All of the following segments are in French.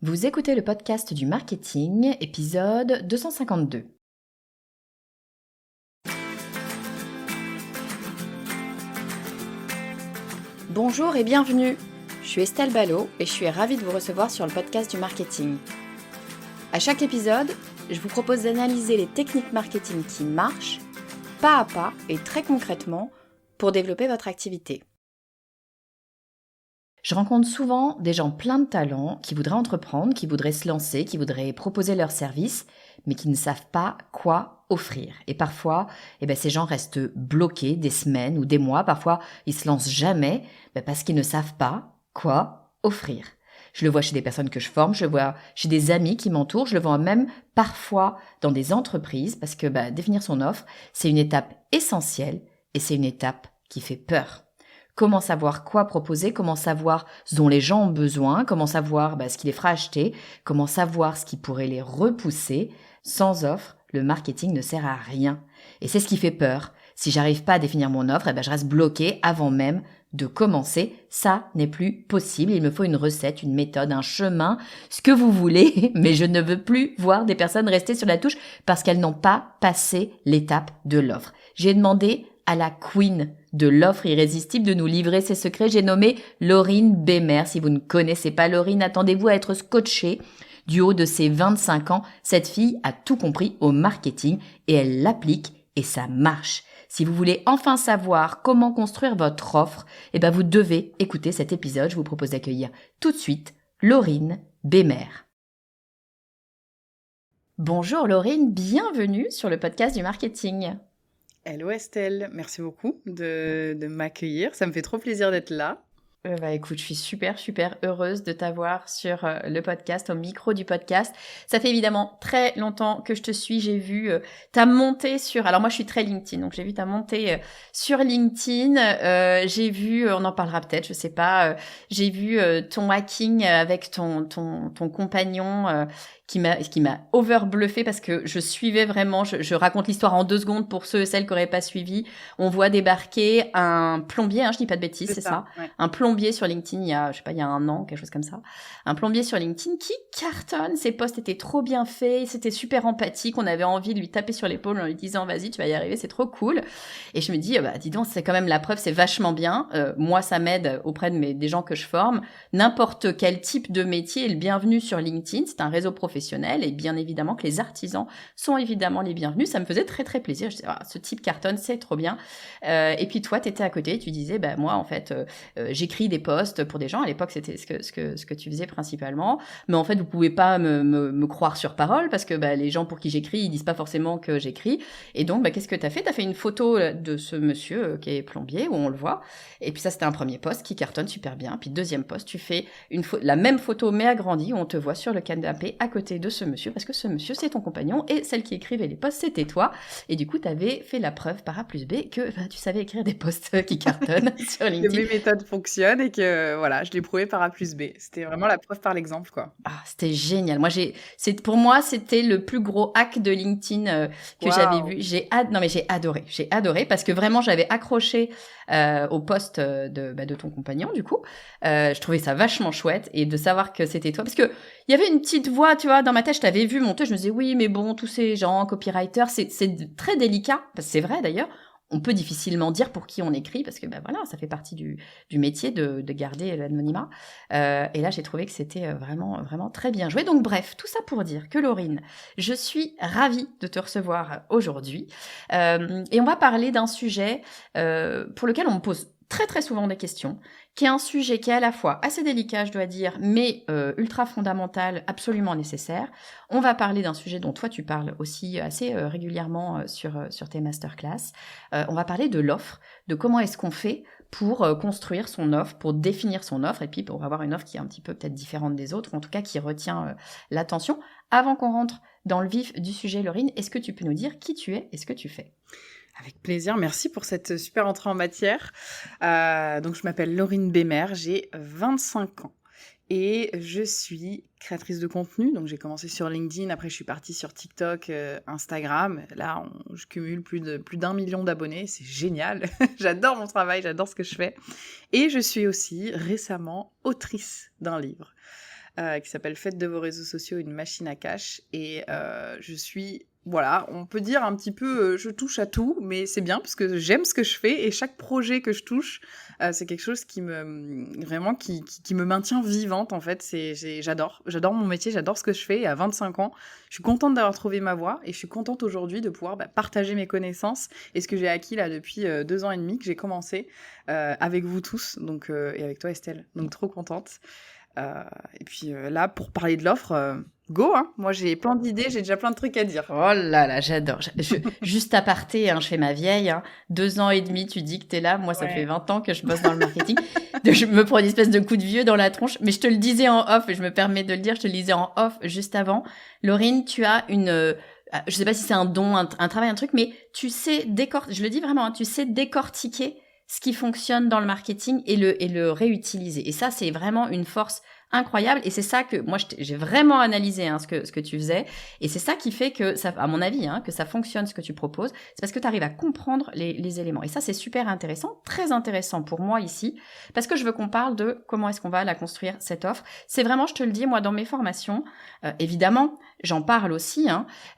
Vous écoutez le podcast du marketing, épisode 252. Bonjour et bienvenue. Je suis Estelle Ballot et je suis ravie de vous recevoir sur le podcast du marketing. À chaque épisode, je vous propose d'analyser les techniques marketing qui marchent, pas à pas et très concrètement, pour développer votre activité. Je rencontre souvent des gens pleins de talent qui voudraient entreprendre, qui voudraient se lancer, qui voudraient proposer leurs services, mais qui ne savent pas quoi offrir. Et parfois, ces gens restent bloqués des semaines ou des mois. Parfois, ils se lancent jamais parce qu'ils ne savent pas quoi offrir. Je le vois chez des personnes que je forme, je le vois chez des amis qui m'entourent, je le vois même parfois dans des entreprises parce que définir son offre, c'est une étape essentielle et c'est une étape qui fait peur. Comment savoir quoi proposer, comment savoir ce dont les gens ont besoin, comment savoir ce qui les fera acheter, comment savoir ce qui pourrait les repousser. Sans offre, le marketing ne sert à rien. Et c'est ce qui fait peur. Si j'arrive pas à définir mon offre, je reste bloqué avant même de commencer. Ça n'est plus possible. Il me faut une recette, une méthode, un chemin, ce que vous voulez, mais je ne veux plus voir des personnes rester sur la touche parce qu'elles n'ont pas passé l'étape de l'offre. J'ai demandé à la queen de l'offre irrésistible de nous livrer ses secrets. J'ai nommé Laurine Bémer. Si vous ne connaissez pas Laurine, attendez-vous à être scotché. Du haut de ses 25 ans, cette fille a tout compris au marketing et elle l'applique et ça marche. Si vous voulez enfin savoir comment construire votre offre, vous devez écouter cet épisode. Je vous propose d'accueillir tout de suite Laurine Bémer. Bonjour Laurine, bienvenue sur le podcast du marketing. Hello Estelle, merci beaucoup de m'accueillir, ça me fait trop plaisir d'être là. Écoute, je suis super heureuse de t'avoir sur le podcast, au micro du podcast. Ça fait évidemment très longtemps que je te suis. J'ai vu ta montée sur... Alors moi, je suis très LinkedIn, donc j'ai vu ta montée sur LinkedIn. J'ai vu, on en parlera peut-être, je sais pas. J'ai vu ton hacking avec ton compagnon qui m'a overbluffé parce que je suivais vraiment. Je raconte l'histoire en 2 secondes pour ceux et celles qui n'auraient pas suivi. On voit débarquer un plombier, je dis pas de bêtises, c'est ça ouais. Un plombier sur LinkedIn il y a 1 an, quelque chose comme ça. Un plombier sur LinkedIn qui cartonne. Ses posts étaient trop bien faits, c'était super empathique. On avait envie de lui taper sur l'épaule en lui disant vas-y, tu vas y arriver, c'est trop cool. Et je me dis dis donc, c'est quand même la preuve, c'est vachement bien. Moi, ça m'aide auprès des gens que je forme. N'importe quel type de métier est le bienvenu sur LinkedIn. C'est un réseau professionnel et bien évidemment que les artisans sont évidemment les bienvenus. Ça me faisait très plaisir. Je disais ce type cartonne, c'est trop bien. Et puis toi, t'étais à côté, tu disais moi en fait j'écris des posts pour des gens. À l'époque, c'était ce que tu faisais principalement. Mais en fait, vous pouvez pas me croire sur parole parce que les gens pour qui j'écris, ils disent pas forcément que j'écris. Et donc, qu'est-ce que t'as fait ? T'as fait une photo de ce monsieur qui est plombier, où on le voit. Et puis ça, c'était un premier post qui cartonne super bien. Puis deuxième post, tu fais la même photo mais agrandie, où on te voit sur le canapé à côté de ce monsieur, parce que ce monsieur, c'est ton compagnon, et celle qui écrivait les posts, c'était toi. Et du coup, t'avais fait la preuve par A plus B que tu savais écrire des posts qui cartonnent sur LinkedIn. Que mes méthodes fonctionnent et que voilà, je l'ai prouvé par A plus B. C'était vraiment la preuve par l'exemple, quoi. Ah, c'était génial. Pour moi, c'était le plus gros hack de LinkedIn que j'avais vu. J'ai adoré parce que vraiment, j'avais accroché au post de ton compagnon, du coup. Je trouvais ça vachement chouette et de savoir que c'était toi. Parce que il y avait une petite voix, tu vois, dans ma tête, je t'avais vu monter, je me disais, oui, mais bon, tous ces gens, copywriters, c'est très délicat. Parce que c'est vrai, d'ailleurs. On peut difficilement dire pour qui on écrit parce que voilà, ça fait partie du métier de garder l'anonymat. Et là, j'ai trouvé que c'était vraiment très bien joué. Donc bref, tout ça pour dire que Laurine, je suis ravie de te recevoir aujourd'hui. Et on va parler d'un sujet pour lequel on me pose très souvent des questions, qui est un sujet qui est à la fois assez délicat, je dois dire, mais ultra fondamental, absolument nécessaire. On va parler d'un sujet dont toi tu parles aussi assez régulièrement sur tes masterclass. On va parler de l'offre, de comment est-ce qu'on fait pour construire son offre, pour définir son offre, et puis pour avoir une offre qui est un petit peu peut-être différente des autres, ou en tout cas qui retient l'attention. Avant qu'on rentre dans le vif du sujet, Laurine, est-ce que tu peux nous dire qui tu es et ce que tu fais ? Avec plaisir, merci pour cette super entrée en matière. Donc je m'appelle Laurine Bémer, j'ai 25 ans. Et je suis créatrice de contenu, donc j'ai commencé sur LinkedIn, après je suis partie sur TikTok, Instagram. Là, je cumule plus d'1 million d'abonnés, c'est génial. J'adore mon travail, j'adore ce que je fais. Et je suis aussi récemment autrice d'un livre. qui s'appelle Faites de vos réseaux sociaux une machine à cash. Et je suis, voilà, on peut dire un petit peu, je touche à tout, mais c'est bien parce que j'aime ce que je fais et chaque projet que je touche, c'est quelque chose qui me maintient vivante en fait. J'adore mon métier, j'adore ce que je fais. Et à 25 ans, je suis contente d'avoir trouvé ma voie et je suis contente aujourd'hui de pouvoir partager mes connaissances et ce que j'ai acquis là depuis 2 ans et demi que j'ai commencé avec vous tous, donc et avec toi Estelle. Donc trop contente. Et puis là, pour parler de l'offre, go, hein. Moi, j'ai plein d'idées, j'ai déjà plein de trucs à dire. Oh là là, j'adore. Juste à parté, hein, je fais ma vieille. 2 ans et demi, tu dis que t'es là. Moi, ça fait 20 ans que je bosse dans le marketing. Je me prends une espèce de coup de vieux dans la tronche. Mais je te le disais en off, et je me permets de le dire, je te le disais en off juste avant. Laurine, tu as je sais pas si c'est un don, un travail, un truc, mais tu sais je le dis vraiment, hein, tu sais décortiquer ce qui fonctionne dans le marketing et le réutiliser. Et ça, c'est vraiment une force incroyable. Et c'est ça que moi, j'ai vraiment analysé ce que tu faisais. Et c'est ça qui fait que, ça, à mon avis, que ça fonctionne ce que tu proposes. C'est parce que tu arrives à comprendre les éléments. Et ça, c'est super intéressant, très intéressant pour moi ici, parce que je veux qu'on parle de comment est-ce qu'on va la construire, cette offre. C'est vraiment, je te le dis, moi, dans mes formations, évidemment, j'en parle aussi,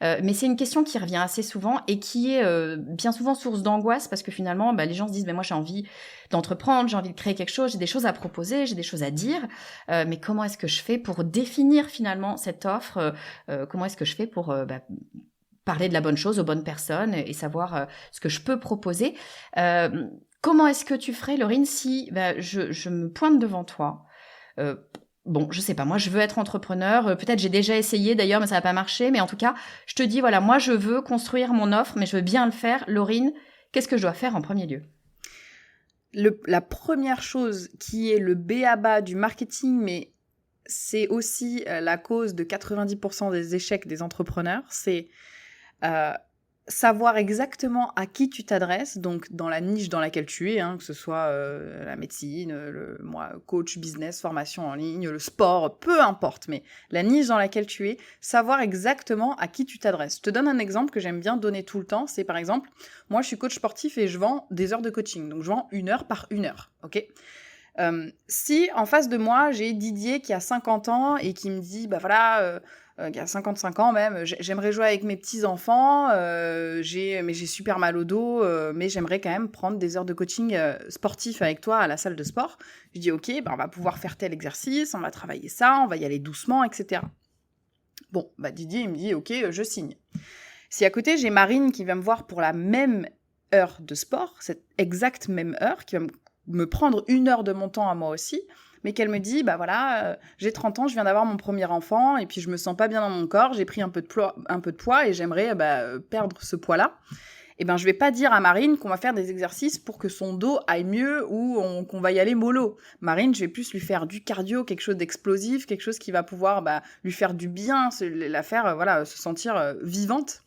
mais c'est une question qui revient assez souvent et qui est bien souvent source d'angoisse parce que finalement, les gens se disent, moi, j'ai envie d'entreprendre, j'ai envie de créer quelque chose, j'ai des choses à proposer, j'ai des choses à dire, mais comment est-ce que je fais pour définir finalement cette offre, comment est-ce que je fais pour parler de la bonne chose aux bonnes personnes et savoir ce que je peux proposer. Comment est-ce que tu ferais, Laurine, si je me pointe devant toi bon, je sais pas, moi je veux être entrepreneur, peut-être j'ai déjà essayé d'ailleurs, mais ça n'a pas marché, mais en tout cas, je te dis, voilà, moi je veux construire mon offre, mais je veux bien le faire. Laurine, qu'est-ce que je dois faire en premier lieu ? La première chose qui est le b.a.-ba du marketing, mais c'est aussi la cause de 90% des échecs des entrepreneurs, c'est savoir exactement à qui tu t'adresses, donc dans la niche dans laquelle tu es, que ce soit la médecine, moi, coach, business, formation en ligne, le sport, peu importe, mais la niche dans laquelle tu es, savoir exactement à qui tu t'adresses. Je te donne un exemple que j'aime bien donner tout le temps, c'est par exemple, moi je suis coach sportif et je vends des heures de coaching, donc je vends 1 heure par 1 heure, ok ? Si en face de moi, j'ai Didier qui a 50 ans et qui me dit, qui a 55 ans même, j'aimerais jouer avec mes petits-enfants, mais j'ai super mal au dos, mais j'aimerais quand même prendre des heures de coaching sportif avec toi à la salle de sport. Je dis, ok, on va pouvoir faire tel exercice, on va travailler ça, on va y aller doucement, etc. Bon, Didier, il me dit, ok, je signe. Si à côté, j'ai Marine qui va me voir pour la même heure de sport, cette exacte même heure, qui va me prendre 1 heure de mon temps à moi aussi, mais qu'elle me dit, j'ai 30 ans, je viens d'avoir mon premier enfant, et puis je me sens pas bien dans mon corps, j'ai pris un peu de poids, et j'aimerais perdre ce poids-là. Et je vais pas dire à Marine qu'on va faire des exercices pour que son dos aille mieux ou qu'on va y aller mollo. Marine, je vais plus lui faire du cardio, quelque chose d'explosif, quelque chose qui va pouvoir lui faire du bien, la faire se sentir vivante.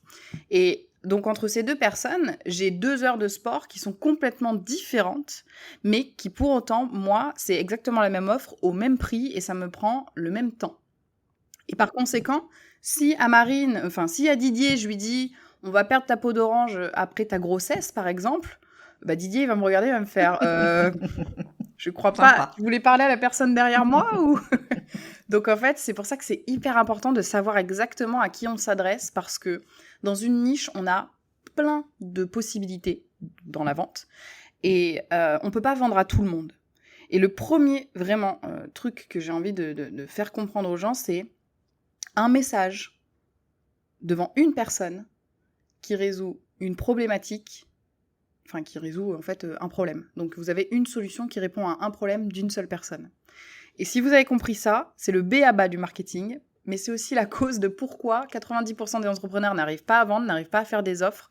Et donc, entre ces deux personnes, j'ai 2 heures de sport qui sont complètement différentes, mais qui, pour autant, moi, c'est exactement la même offre, au même prix, et ça me prend le même temps. Et par conséquent, si à Didier, je lui dis « on va perdre ta peau d'orange après ta grossesse », par exemple, Didier, il va me regarder, il va me faire « je crois pas, tu voulais parler à la personne derrière moi ou ?» Donc, en fait, c'est pour ça que c'est hyper important de savoir exactement à qui on s'adresse, parce que dans une niche, on a plein de possibilités dans la vente et on peut pas vendre à tout le monde. Et le premier vraiment truc que j'ai envie de faire comprendre aux gens, c'est un message devant une personne qui résout une problématique, qui résout en fait un problème. Donc vous avez une solution qui répond à un problème d'une seule personne. Et si vous avez compris ça, c'est le b.a.-ba du marketing, mais c'est aussi la cause de pourquoi 90% des entrepreneurs n'arrivent pas à vendre, n'arrivent pas à faire des offres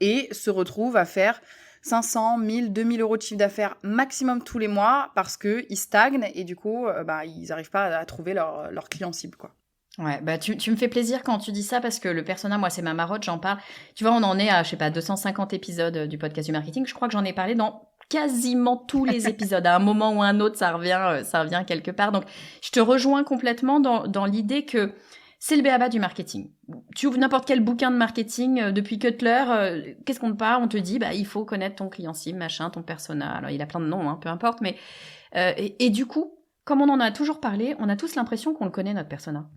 et se retrouvent à faire 500, 1000, 2000 euros de chiffre d'affaires maximum tous les mois parce qu'ils stagnent et du coup, ils n'arrivent pas à trouver leur client cible, quoi. Ouais, tu me fais plaisir quand tu dis ça parce que le persona, moi, c'est ma marotte, j'en parle. Tu vois, on en est à, 250 épisodes du podcast du marketing. Je crois que j'en ai parlé dans quasiment tous les épisodes. À un moment ou un autre, ça revient quelque part. Donc, je te rejoins complètement dans l'idée que c'est le b.a.-ba du marketing. Tu ouvres n'importe quel bouquin de marketing depuis Cutler, qu'est-ce qu'on te parle ? On te dit, il faut connaître ton client cible, machin, ton persona. Alors, il a plein de noms, peu importe, mais et du coup, comme on en a toujours parlé, on a tous l'impression qu'on le connaît, notre persona.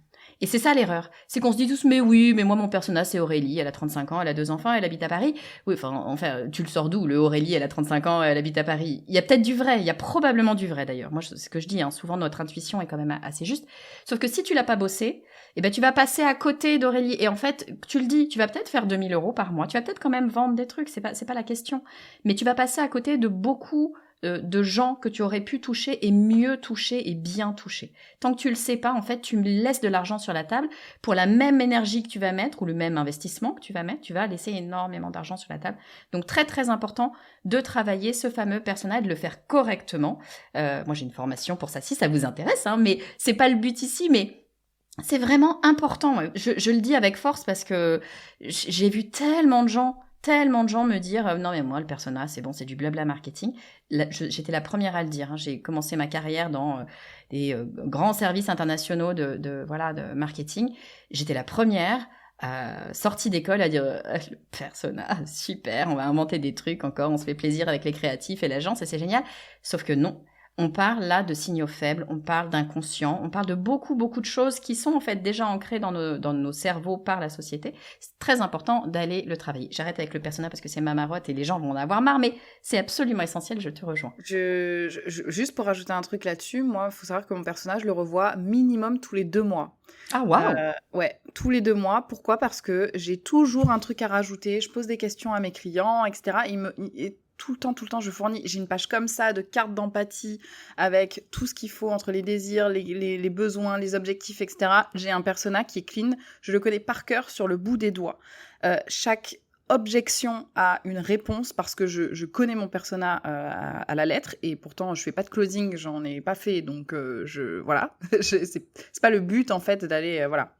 Et c'est ça l'erreur. C'est qu'on se dit tous, mais oui, mais moi, mon persona, c'est Aurélie, elle a 35 ans, elle a 2 enfants, elle habite à Paris. Oui, enfin, tu le sors d'où, le Aurélie, elle a 35 ans, elle habite à Paris? Il y a peut-être du vrai, il y a probablement du vrai d'ailleurs. Moi, c'est ce que je dis, hein, souvent notre intuition est quand même assez juste. Sauf que si tu l'as pas bossé, eh ben, tu vas passer à côté d'Aurélie. Et en fait, tu le dis, tu vas peut-être faire 2 000 € par mois, tu vas peut-être quand même vendre des trucs, c'est pas la question. Mais tu vas passer à côté de beaucoup de gens que tu aurais pu toucher et mieux toucher et bien toucher. Tant que tu le sais pas, en fait, tu me laisses de l'argent sur la table pour la même énergie que tu vas mettre ou le même investissement que tu vas mettre, tu vas laisser énormément d'argent sur la table. Donc très très important de travailler ce fameux persona et de le faire correctement. Moi j'ai une formation pour ça si ça vous intéresse, hein, mais c'est pas le but ici, mais c'est vraiment important. Je le dis avec force parce que j'ai vu tellement de gens me dire non mais moi le persona c'est bon, c'est du blabla marketing. J'étais la première à le dire, hein. J'ai commencé ma carrière dans des grands services internationaux de marketing. J'étais la première sortie d'école à dire le persona super, on va inventer des trucs encore, on se fait plaisir avec les créatifs et l'agence et c'est génial. Sauf que non. On parle là de signaux faibles, on parle d'inconscient, on parle de beaucoup, beaucoup de choses qui sont en fait déjà ancrées dans nos cerveaux par la société. C'est très important d'aller le travailler. J'arrête avec le persona parce que c'est ma marotte et les gens vont en avoir marre, mais c'est absolument essentiel, je te rejoins. Juste pour rajouter un truc là-dessus, moi, il faut savoir que mon personnage, je le revois minimum tous les 2 mois. Ah waouh! Ouais, tous les 2 mois. Pourquoi? Parce que j'ai toujours un truc à rajouter, je pose des questions à mes clients, etc. Tout le temps, je fournis. J'ai une page comme ça de cartes d'empathie avec tout ce qu'il faut entre les désirs, les besoins, les objectifs, etc. J'ai un persona qui est clean. Je le connais par cœur sur le bout des doigts. Chaque objection a une réponse parce que je connais mon persona à la lettre et pourtant je fais pas de closing, j'en ai pas fait. Donc, voilà. C'est pas le but, en fait, d'aller... voilà.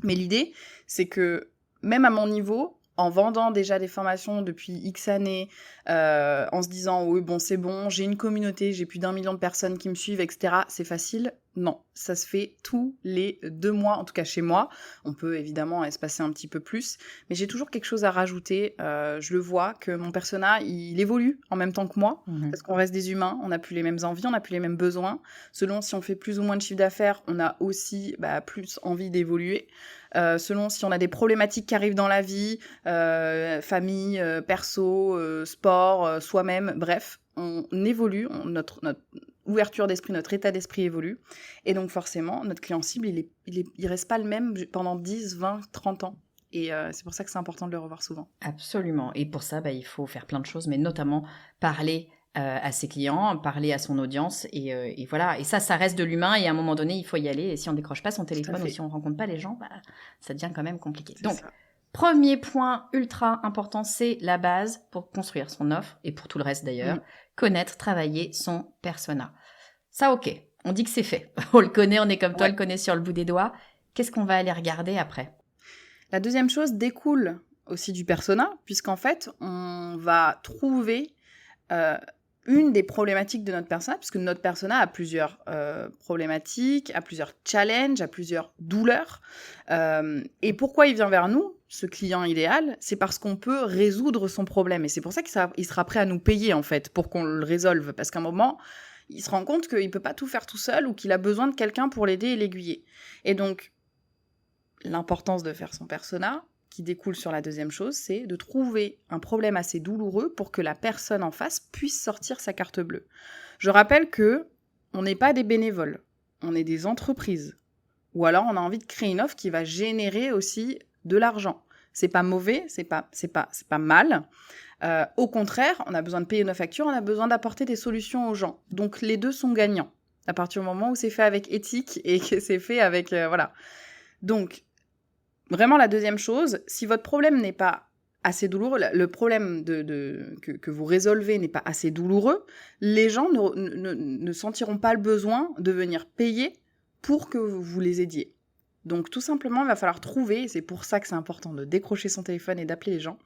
Mais l'idée, c'est que même à mon niveau, en vendant déjà des formations depuis X années, en se disant « oui, bon, c'est bon, j'ai une communauté, j'ai plus d'1 million de personnes qui me suivent, etc. » C'est facile. Non, ça se fait tous les 2 mois, en tout cas chez moi. On peut évidemment espacer un petit peu plus, mais j'ai toujours quelque chose à rajouter. Je le vois que mon persona, il évolue en même temps que moi, parce qu'on reste des humains, on n'a plus les mêmes envies, on n'a plus les mêmes besoins. Selon si on fait plus ou moins de chiffre d'affaires, on a aussi plus envie d'évoluer. Selon si on a des problématiques qui arrivent dans la vie, famille, perso, sport, soi-même, bref, on évolue, notre ouverture d'esprit, notre état d'esprit évolue, et donc forcément, notre client cible, il reste pas le même pendant 10, 20, 30 ans. Et c'est pour ça que c'est important de le revoir souvent. Absolument. Et pour ça, il faut faire plein de choses, mais notamment parler à ses clients, parler à son audience, et voilà. Et ça reste de l'humain, et à un moment donné, il faut y aller. Et si on décroche pas son téléphone ou si on rencontre pas les gens, ça devient quand même compliqué. Donc, premier point ultra important, c'est la base pour construire son offre, et pour tout le reste d'ailleurs, connaître, travailler son persona. Ça, ok, on dit que c'est fait. On le connaît, on est comme toi, on le connaît sur le bout des doigts. Qu'est-ce qu'on va aller regarder après? La deuxième chose découle aussi du persona, puisqu'en fait, on va trouver une des problématiques de notre persona, puisque notre persona a plusieurs problématiques, a plusieurs challenges, a plusieurs douleurs. Et pourquoi il vient vers nous, ce client idéal? C'est parce qu'on peut résoudre son problème. Et c'est pour ça qu'il sera prêt à nous payer, en fait, pour qu'on le résolve. Parce qu'à un moment, il se rend compte qu'il ne peut pas tout faire tout seul ou qu'il a besoin de quelqu'un pour l'aider et l'aiguiller. Et donc, l'importance de faire son persona, qui découle sur la deuxième chose, c'est de trouver un problème assez douloureux pour que la personne en face puisse sortir sa carte bleue. Je rappelle que on n'est pas des bénévoles, on est des entreprises. Ou alors on a envie de créer une offre qui va générer aussi de l'argent. C'est pas mauvais, c'est pas mal. Au contraire, on a besoin de payer nos factures, on a besoin d'apporter des solutions aux gens. Donc les deux sont gagnants. À partir du moment où c'est fait avec éthique et que c'est fait avec... voilà. Donc, vraiment, la deuxième chose, si votre problème n'est pas assez douloureux, le problème que vous résolvez n'est pas assez douloureux, les gens ne sentiront pas le besoin de venir payer pour que vous les aidiez. Donc, tout simplement, il va falloir trouver, et c'est pour ça que c'est important de décrocher son téléphone et d'appeler les gens.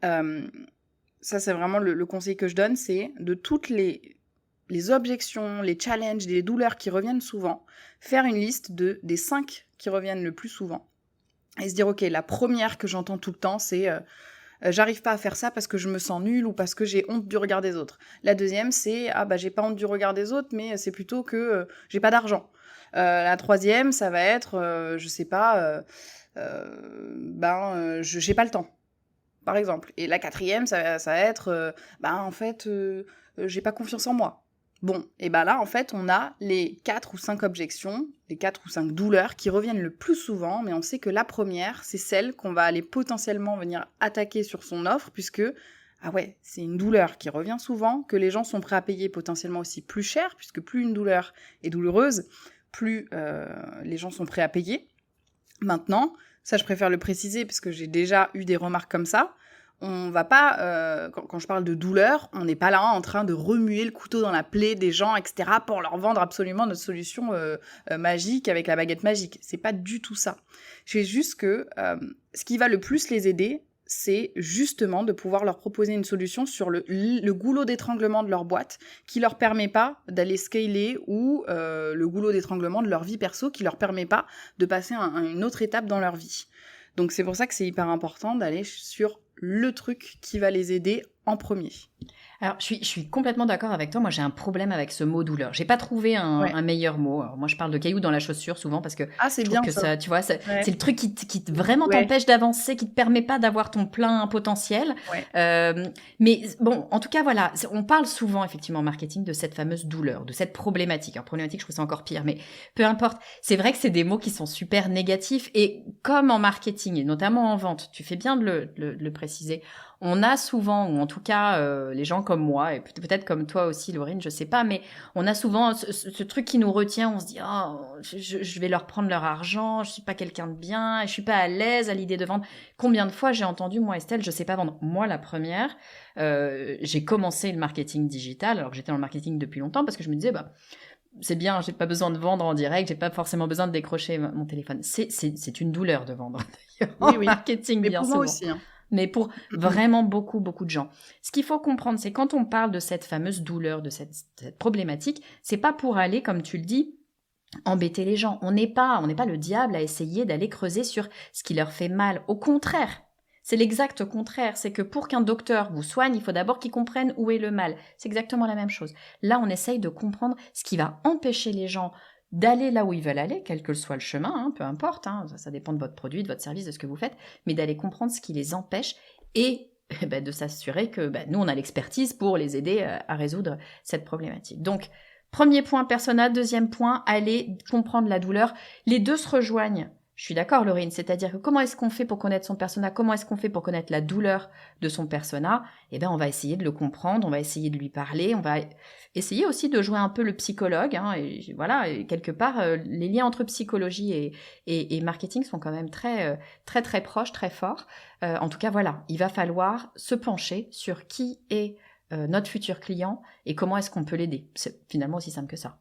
Ça, c'est vraiment le conseil que je donne, c'est de toutes les objections, les challenges, les douleurs qui reviennent souvent, faire une liste des 5 qui reviennent le plus souvent. Et se dire, ok, la première que j'entends tout le temps, c'est j'arrive pas à faire ça parce que je me sens nulle ou parce que j'ai honte du regard des autres. La deuxième, c'est j'ai pas honte du regard des autres, mais c'est plutôt que j'ai pas d'argent. La troisième, ça va être, je sais pas, j'ai pas le temps, par exemple. Et la quatrième, ça va être, en fait, j'ai pas confiance en moi. Bon, et là, en fait, on a les 4 ou 5 objections, les 4 ou 5 douleurs qui reviennent le plus souvent, mais on sait que la première, c'est celle qu'on va aller potentiellement venir attaquer sur son offre, puisque, c'est une douleur qui revient souvent, que les gens sont prêts à payer potentiellement aussi plus cher, puisque plus une douleur est douloureuse, plus les gens sont prêts à payer. Maintenant, ça je préfère le préciser, parce que j'ai déjà eu des remarques comme ça, on va pas, quand je parle de douleur, on n'est pas là en train de remuer le couteau dans la plaie des gens, etc., pour leur vendre absolument notre solution magique avec la baguette magique. C'est pas du tout ça. C'est juste que ce qui va le plus les aider, c'est justement de pouvoir leur proposer une solution sur le goulot d'étranglement de leur boîte qui leur permet pas d'aller scaler ou le goulot d'étranglement de leur vie perso qui leur permet pas de passer à une autre étape dans leur vie. Donc c'est pour ça que c'est hyper important d'aller sur le truc qui va les aider en premier. Alors, je suis complètement d'accord avec toi. Moi, j'ai un problème avec ce mot douleur. J'ai pas trouvé un meilleur mot. Alors, moi, je parle de cailloux dans la chaussure souvent parce que c'est je bien trouve que ça, tu vois, c'est le truc qui vraiment Ouais. t'empêche d'avancer, qui te permet pas d'avoir ton plein potentiel. Ouais. Mais bon, en tout cas, voilà, on parle souvent effectivement en marketing de cette fameuse douleur, de cette problématique. Alors, problématique, je trouve ça encore pire, mais peu importe. C'est vrai que c'est des mots qui sont super négatifs et comme en marketing et notamment en vente, tu fais bien de le préciser. On a souvent, ou en tout cas les gens comme moi, et peut-être comme toi aussi, Laurine, je sais pas, mais on a souvent ce truc qui nous retient, on se dit « Oh, je vais leur prendre leur argent, je suis pas quelqu'un de bien, je suis pas à l'aise à l'idée de vendre. » Combien de fois j'ai entendu, moi Estelle, je sais pas vendre. Moi, la première, j'ai commencé le marketing digital, alors que j'étais dans le marketing depuis longtemps, parce que je me disais « c'est bien, j'ai pas besoin de vendre en direct, j'ai pas forcément besoin de décrocher mon téléphone. » C'est une douleur de vendre, d'ailleurs, en marketing, mais bien pour souvent. moi aussi, hein. Mais pour vraiment beaucoup, beaucoup de gens. Ce qu'il faut comprendre, c'est quand on parle de cette fameuse douleur, de cette problématique, c'est pas pour aller, comme tu le dis, embêter les gens. On n'est pas le diable à essayer d'aller creuser sur ce qui leur fait mal. Au contraire, c'est l'exact contraire. C'est que pour qu'un docteur vous soigne, il faut d'abord qu'il comprenne où est le mal. C'est exactement la même chose. Là, on essaye de comprendre ce qui va empêcher les gens d'aller là où ils veulent aller, quel que soit le chemin, peu importe, ça dépend de votre produit, de votre service, de ce que vous faites, mais d'aller comprendre ce qui les empêche et de s'assurer que nous, on a l'expertise pour les aider à résoudre cette problématique. Donc, premier point, persona. Deuxième point, aller comprendre la douleur. Les deux se rejoignent. Je suis d'accord, Laurine, c'est-à-dire que comment est-ce qu'on fait pour connaître son persona? Comment est-ce qu'on fait pour connaître la douleur de son persona? On va essayer de le comprendre, on va essayer de lui parler, on va essayer aussi de jouer un peu le psychologue. Et voilà, et quelque part, les liens entre psychologie et marketing sont quand même très, très, très proches, très forts. En tout cas, voilà, il va falloir se pencher sur qui est notre futur client et comment est-ce qu'on peut l'aider. C'est finalement aussi simple que ça.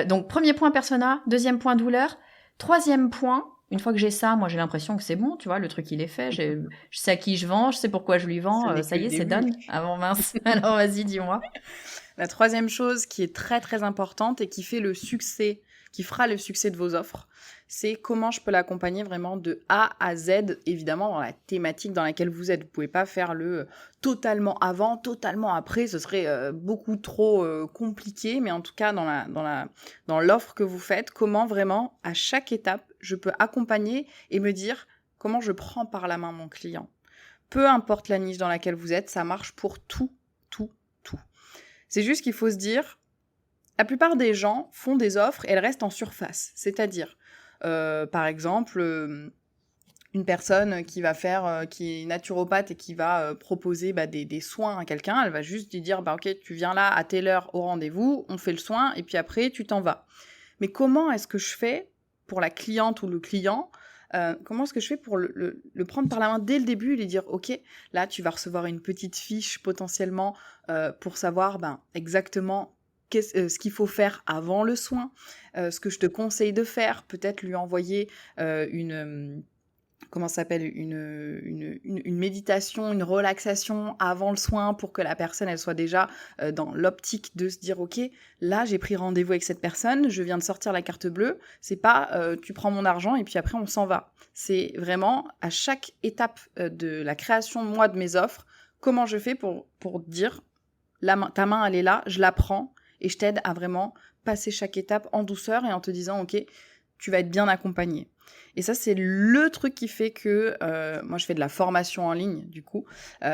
Donc, premier point persona, deuxième point douleur. Troisième point, une fois que j'ai ça, moi j'ai l'impression que c'est bon, tu vois, le truc il est fait, je sais à qui je vends, je sais pourquoi je lui vends, ça y est, c'est done. Ah bon, mince, alors vas-y, dis-moi. La troisième chose qui est très très importante et qui fera le succès de vos offres, c'est comment je peux l'accompagner vraiment de A à Z, évidemment dans la thématique dans laquelle vous êtes. Vous pouvez pas faire le totalement avant, totalement après, ce serait beaucoup trop compliqué, mais en tout cas dans l'offre que vous faites, comment vraiment à chaque étape je peux accompagner et me dire comment je prends par la main mon client. Peu importe la niche dans laquelle vous êtes, ça marche pour tout. C'est juste qu'il faut se dire, la plupart des gens font des offres et elles restent en surface. C'est-à-dire, par exemple, une personne qui est naturopathe et qui va proposer des soins à quelqu'un, elle va juste lui dire, ok, tu viens là à telle heure au rendez-vous, on fait le soin et puis après, tu t'en vas. Mais comment est-ce que je fais pour la cliente ou le client comment est-ce que je fais pour le prendre par la main dès le début et lui dire « Ok, là, tu vas recevoir une petite fiche potentiellement pour savoir exactement ce qu'il faut faire avant le soin, ce que je te conseille de faire, peut-être lui envoyer une comment ça s'appelle, une méditation, une relaxation avant le soin pour que la personne, elle soit déjà dans l'optique de se dire, OK, là, j'ai pris rendez-vous avec cette personne, je viens de sortir la carte bleue. C'est pas, tu prends mon argent et puis après, on s'en va. C'est vraiment, à chaque étape de la création, moi, de mes offres, comment je fais pour dire, ta main, elle est là, je la prends et je t'aide à vraiment passer chaque étape en douceur et en te disant, OK, tu vas être bien accompagné. Et ça, c'est le truc qui fait que, moi je fais de la formation en ligne du coup,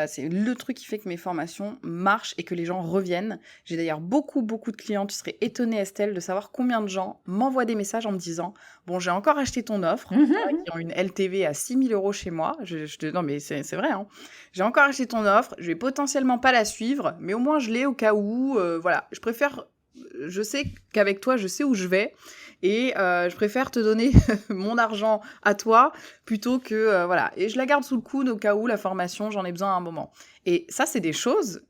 c'est le truc qui fait que mes formations marchent et que les gens reviennent. J'ai d'ailleurs beaucoup de clients, tu serais étonnée Estelle de savoir combien de gens m'envoient des messages en me disant « Bon, j'ai encore acheté ton offre, qui ont une LTV à 6 000 € chez moi. » Non mais c'est vrai, hein. J'ai encore acheté ton offre, je vais potentiellement pas la suivre, mais au moins je l'ai au cas où, voilà. Je préfère, je sais qu'avec toi, je sais où je vais. Et je préfère te donner mon argent à toi plutôt que voilà. Et je la garde sous le coude au cas où la formation, j'en ai besoin à un moment. Et ça, c'est des choses,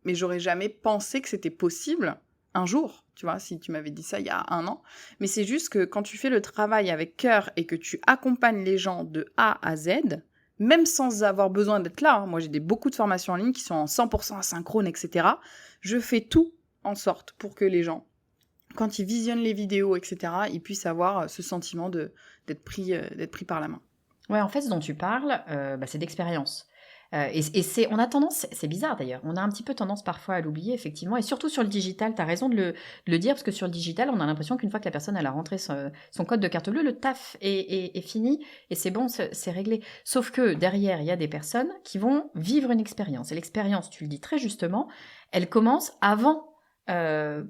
mais j'aurais jamais pensé que c'était possible un jour, tu vois, si tu m'avais dit ça il y a 1 an. Mais c'est juste que quand tu fais le travail avec cœur et que tu accompagnes les gens de A à Z, même sans avoir besoin d'être là, hein. Moi, j'ai beaucoup de formations en ligne qui sont en 100% asynchrone, etc. Je fais tout en sorte pour que les gens, quand ils visionnent les vidéos, etc., ils puissent avoir ce sentiment d'être pris par la main. Ouais, en fait, ce dont tu parles, c'est d'expérience. On a tendance, c'est bizarre d'ailleurs, on a un petit peu tendance parfois à l'oublier, effectivement, et surtout sur le digital, tu as raison de le dire, parce que sur le digital, on a l'impression qu'une fois que la personne elle a rentré son code de carte bleue, le taf est fini, et c'est bon, c'est réglé. Sauf que derrière, il y a des personnes qui vont vivre une expérience, et l'expérience, tu le dis très justement, elle commence avant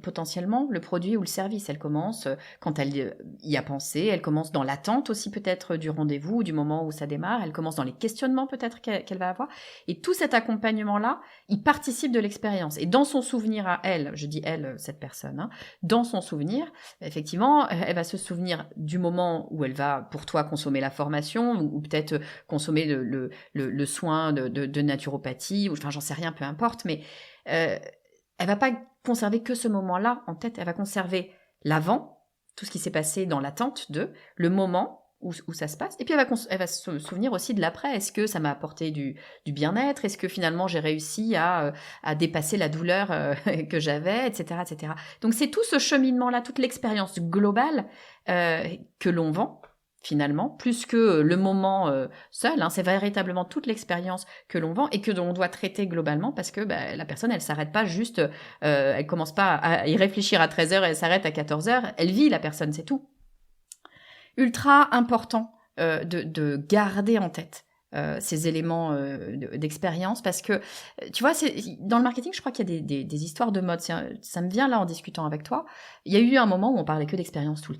potentiellement le produit ou le service. Elle commence quand elle y a pensé, elle commence dans l'attente aussi peut-être du rendez-vous, du moment où ça démarre, elle commence dans les questionnements peut-être qu'elle va avoir. Et tout cet accompagnement-là, il participe de l'expérience. Et dans son souvenir à elle, je dis elle, cette personne, hein, dans son souvenir, effectivement, elle va se souvenir du moment où elle va pour toi consommer la formation ou peut-être consommer le soin de naturopathie, ou enfin j'en sais rien, peu importe, mais elle va pas conserver que ce moment-là en tête, elle va conserver l'avant, tout ce qui s'est passé dans l'attente de, le moment où ça se passe, et puis elle va se souvenir aussi de l'après. Est-ce que ça m'a apporté du bien-être? Est-ce que finalement j'ai réussi à dépasser la douleur que j'avais, etc., etc. Donc c'est tout ce cheminement-là, toute l'expérience globale que l'on vend, finalement, plus que le moment seul, hein, c'est véritablement toute l'expérience que l'on vend et que l'on doit traiter globalement, parce que la personne, elle s'arrête pas juste, elle commence pas à y réfléchir à 13h et elle s'arrête à 14h, elle vit, la personne, c'est tout. Ultra important de garder en tête ces éléments d'expérience, parce que tu vois, dans le marketing, je crois qu'il y a des histoires de mode. Ça me vient là en discutant avec toi. Il y a eu un moment où on parlait que d'expérience tout le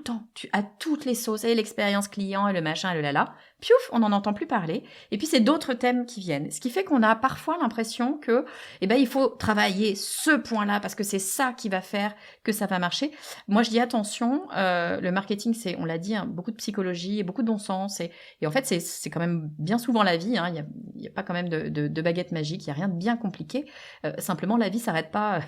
temps, à toutes les sauces, et l'expérience client et le machin et le lala. Piouf, on n'en entend plus parler. Et puis c'est d'autres thèmes qui viennent, ce qui fait qu'on a parfois l'impression que il faut travailler ce point-là parce que c'est ça qui va faire que ça va marcher. Moi je dis attention, le marketing, c'est, on l'a dit, hein, beaucoup de psychologie et beaucoup de bon sens, et en fait c'est quand même bien souvent la vie, hein. Il y a pas quand même de baguette magique, il y a rien de bien compliqué. Simplement la vie s'arrête pas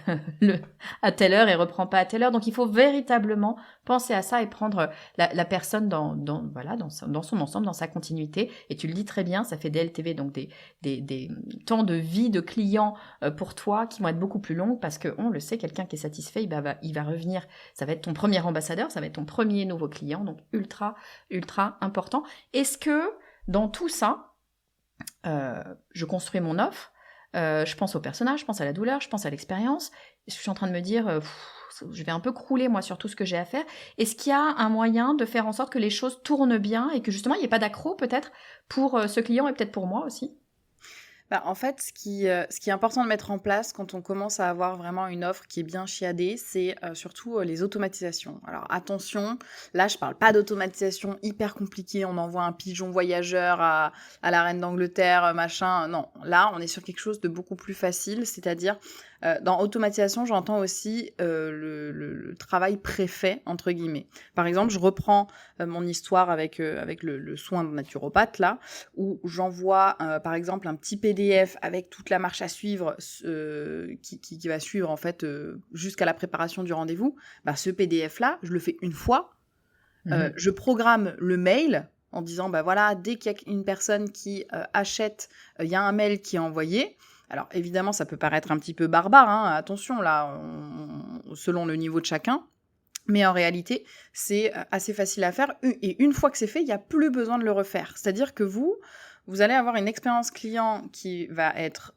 à telle heure et reprend pas à telle heure. Donc il faut véritablement penser à ça et prendre la personne dans son ensemble, dans sa continuité. Et tu le dis très bien, ça fait des LTV, donc des temps de vie de clients pour toi qui vont être beaucoup plus longs, parce que on le sait, quelqu'un qui est satisfait, il va revenir. Ça va être ton premier ambassadeur, ça va être ton premier nouveau client, donc ultra important. Est-ce que dans tout ça, je construis mon offre, je pense au personnage, je pense à la douleur, je pense à l'expérience. Je suis en train de me dire, je vais un peu crouler moi sur tout ce que j'ai à faire. Est-ce qu'il y a un moyen de faire en sorte que les choses tournent bien et que justement il n'y ait pas d'accro peut-être pour ce client et peut-être pour moi aussi? En fait, ce qui est important de mettre en place quand on commence à avoir vraiment une offre qui est bien chiadée, c'est surtout les automatisations. Alors attention, là je parle pas d'automatisation hyper compliquée, on envoie un pigeon voyageur à la reine d'Angleterre, machin. Non, là on est sur quelque chose de beaucoup plus facile, c'est-à-dire dans automatisation, j'entends aussi le travail préfet, entre guillemets. Par exemple, je reprends mon histoire avec le soin de naturopathe, là, où j'envoie, par exemple, un petit PDF avec toute la marche à suivre qui va suivre, en fait, jusqu'à la préparation du rendez-vous. Ce PDF-là, je le fais une fois. Je programme le mail. en disant, bah voilà, dès qu'il y a une personne qui achète, il y a un mail qui est envoyé. Alors évidemment, ça peut paraître un petit peu barbare, hein, attention là, selon le niveau de chacun. Mais en réalité, c'est assez facile à faire. Et une fois que c'est fait, il n'y a plus besoin de le refaire. C'est-à-dire que vous allez avoir une expérience client qui va être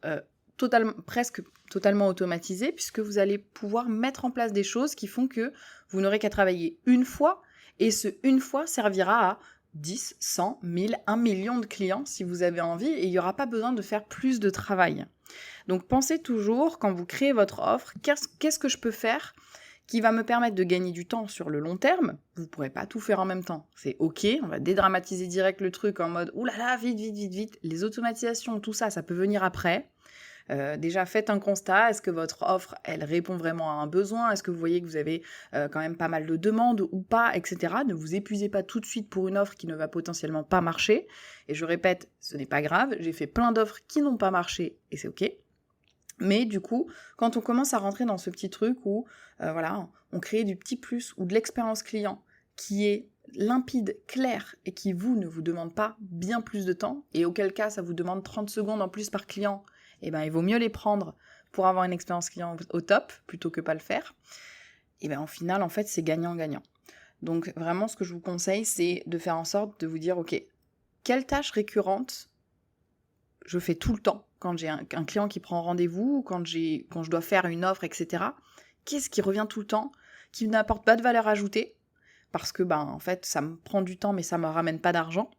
presque totalement automatisée, puisque vous allez pouvoir mettre en place des choses qui font que vous n'aurez qu'à travailler une fois, et ce une fois servira à 10, 100, 1000, 1 million de clients si vous avez envie, et il n'y aura pas besoin de faire plus de travail. Donc pensez toujours, quand vous créez votre offre, qu'est-ce que je peux faire qui va me permettre de gagner du temps sur le long terme. Vous ne pourrez pas tout faire en même temps. C'est OK, on va dédramatiser direct le truc en mode « Ouh là là, vite, vite, vite, vite ». Les automatisations, tout ça, ça peut venir après. Déjà, faites un constat. Est-ce que votre offre, elle répond vraiment à un besoin ? Est-ce que vous voyez que vous avez quand même pas mal de demandes ou pas, etc. Ne vous épuisez pas tout de suite pour une offre qui ne va potentiellement pas marcher. Et je répète, ce n'est pas grave. J'ai fait plein d'offres qui n'ont pas marché et c'est OK. Mais du coup, quand on commence à rentrer dans ce petit truc où voilà, on crée du petit plus ou de l'expérience client qui est limpide, clair et qui ne vous demande pas bien plus de temps, et auquel cas ça vous demande 30 secondes en plus par client, et ben il vaut mieux les prendre pour avoir une expérience client au top plutôt que pas le faire. Et ben en final, en fait, c'est gagnant-gagnant. Donc vraiment, ce que je vous conseille, c'est de faire en sorte de vous dire, ok, quelle tâche récurrente je fais tout le temps quand j'ai un client qui prend rendez-vous, quand je dois faire une offre, etc. Qu'est-ce qui revient tout le temps, qui n'apporte pas de valeur ajoutée, parce que en fait, ça me prend du temps, mais ça me ramène pas d'argent.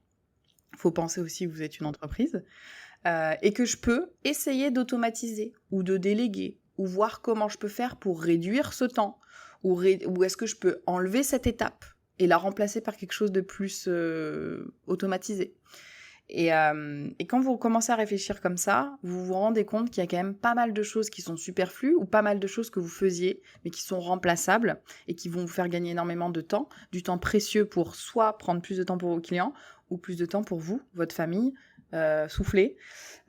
Il faut penser aussi que vous êtes une entreprise. Et que je peux essayer d'automatiser ou de déléguer, ou voir comment je peux faire pour réduire ce temps, ou est-ce que je peux enlever cette étape et la remplacer par quelque chose de plus automatisé. Et quand vous commencez à réfléchir comme ça, vous vous rendez compte qu'il y a quand même pas mal de choses qui sont superflues ou pas mal de choses que vous faisiez mais qui sont remplaçables et qui vont vous faire gagner énormément de temps, du temps précieux pour soit prendre plus de temps pour vos clients ou plus de temps pour vous, votre famille, souffler,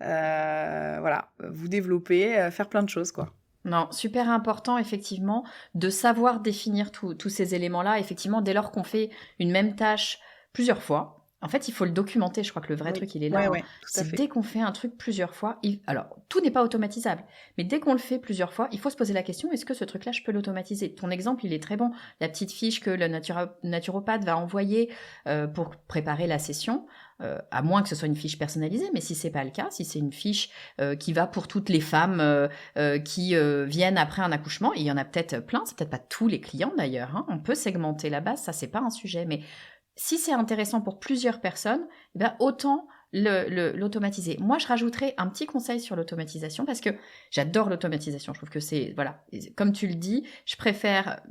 voilà, vous développer, faire plein de choses, quoi. Non, super important, effectivement, de savoir définir tous ces éléments-là. Effectivement, dès lors qu'on fait une même tâche plusieurs fois, en fait, il faut le documenter. Je crois que le vrai truc, il est là. Ouais, tout à C'est fait. dès qu'on fait un truc plusieurs fois, alors, tout n'est pas automatisable, mais dès qu'on le fait plusieurs fois, il faut se poser la question, est-ce que ce truc-là, je peux l'automatiser ? Ton exemple, il est très bon. La petite fiche que le naturopathe va envoyer pour préparer la session, à moins que ce soit une fiche personnalisée, mais si c'est pas le cas, si c'est une fiche qui va pour toutes les femmes qui viennent après un accouchement, et il y en a peut-être plein, c'est peut-être pas tous les clients d'ailleurs, hein, on peut segmenter la base, ça c'est pas un sujet, mais si c'est intéressant pour plusieurs personnes, eh bien autant l'automatiser. Moi, je rajouterais un petit conseil sur l'automatisation parce que j'adore l'automatisation. Je trouve que c'est, voilà, comme tu le dis, je préfère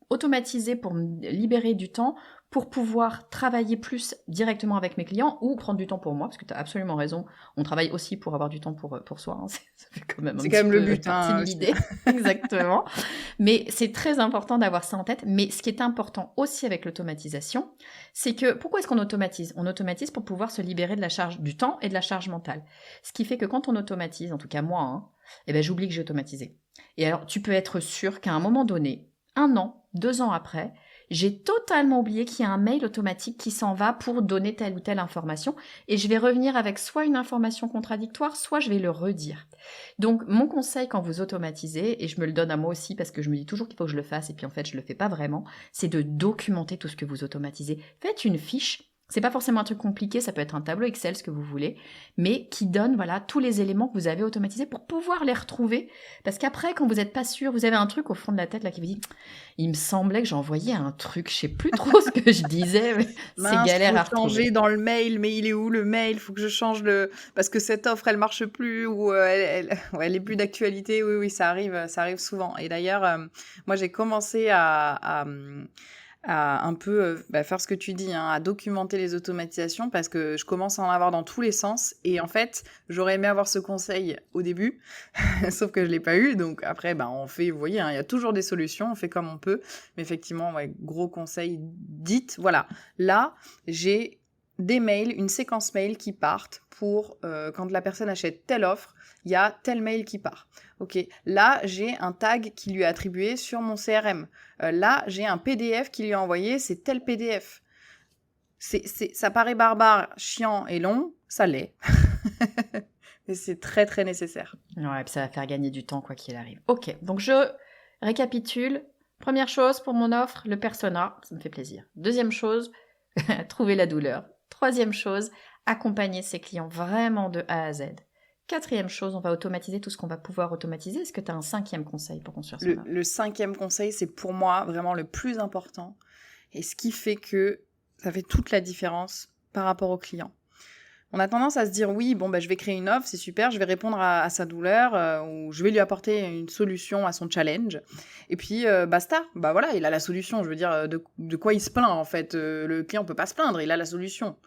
automatiser pour me libérer du temps, pour pouvoir travailler plus directement avec mes clients ou prendre du temps pour moi, parce que tu as absolument raison. On travaille aussi pour avoir du temps pour soi. Hein. Ça fait quand même c'est quand même le but, partie de l'idée. Exactement. Mais c'est très important d'avoir ça en tête. Mais ce qui est important aussi avec l'automatisation, c'est que pourquoi est-ce qu'on automatise ? On automatise pour pouvoir se libérer de la charge du temps et de la charge mentale. Ce qui fait que quand on automatise, en tout cas moi, hein, eh ben j'oublie que j'ai automatisé. Et alors, tu peux être sûr qu'à un moment donné, 1 an, 2 ans après, j'ai totalement oublié qu'il y a un mail automatique qui s'en va pour donner telle ou telle information et je vais revenir avec soit une information contradictoire, soit je vais le redire. Donc, mon conseil quand vous automatisez, et je me le donne à moi aussi parce que je me dis toujours qu'il faut que je le fasse et puis en fait, je le fais pas vraiment, c'est de documenter tout ce que vous automatisez. Faites une fiche. C'est pas forcément un truc compliqué, ça peut être un tableau Excel, ce que vous voulez, mais qui donne voilà tous les éléments que vous avez automatisés pour pouvoir les retrouver. Parce qu'après, quand vous n'êtes pas sûr, vous avez un truc au fond de la tête là qui vous dit « Il me semblait que j'envoyais un truc, je sais plus trop ce que je disais, mais c'est galère à retrouver. » Changer dans le mail, mais il est où le mail ? Faut que je change parce que cette offre elle marche plus ou elle est plus d'actualité. Oui, ça arrive souvent. Et d'ailleurs, moi j'ai commencé à un peu faire ce que tu dis, hein, à documenter les automatisations parce que je commence à en avoir dans tous les sens et en fait j'aurais aimé avoir ce conseil au début sauf que je l'ai pas eu, donc après on fait, vous voyez, hein, il y a toujours des solutions, on fait comme on peut, mais effectivement gros conseil, dites voilà, là j'ai des mails, une séquence mail qui partent pour quand la personne achète telle offre, il y a tel mail qui part. Ok, là j'ai un tag qui lui est attribué sur mon CRM. Là j'ai un PDF qui lui a envoyé, c'est tel PDF. Ça paraît barbare, chiant et long, ça l'est. Mais c'est très, très nécessaire. Ouais, puis ça va faire gagner du temps, quoi qu'il arrive. Ok, donc je récapitule. Première chose pour mon offre, le persona, ça me fait plaisir. Deuxième chose, trouver la douleur. Troisième chose, accompagner ses clients vraiment de A à Z. Quatrième chose, on va automatiser tout ce qu'on va pouvoir automatiser. Est-ce que tu as un 5e conseil pour construire son offre ? Le 5e conseil, c'est pour moi vraiment le plus important et ce qui fait que ça fait toute la différence par rapport au client. On a tendance à se dire oui, bon, je vais créer une offre, c'est super, je vais répondre à sa douleur ou je vais lui apporter une solution à son challenge. Et puis, basta, voilà, il a la solution. Je veux dire, de quoi il se plaint en fait. Le client peut pas se plaindre, il a la solution.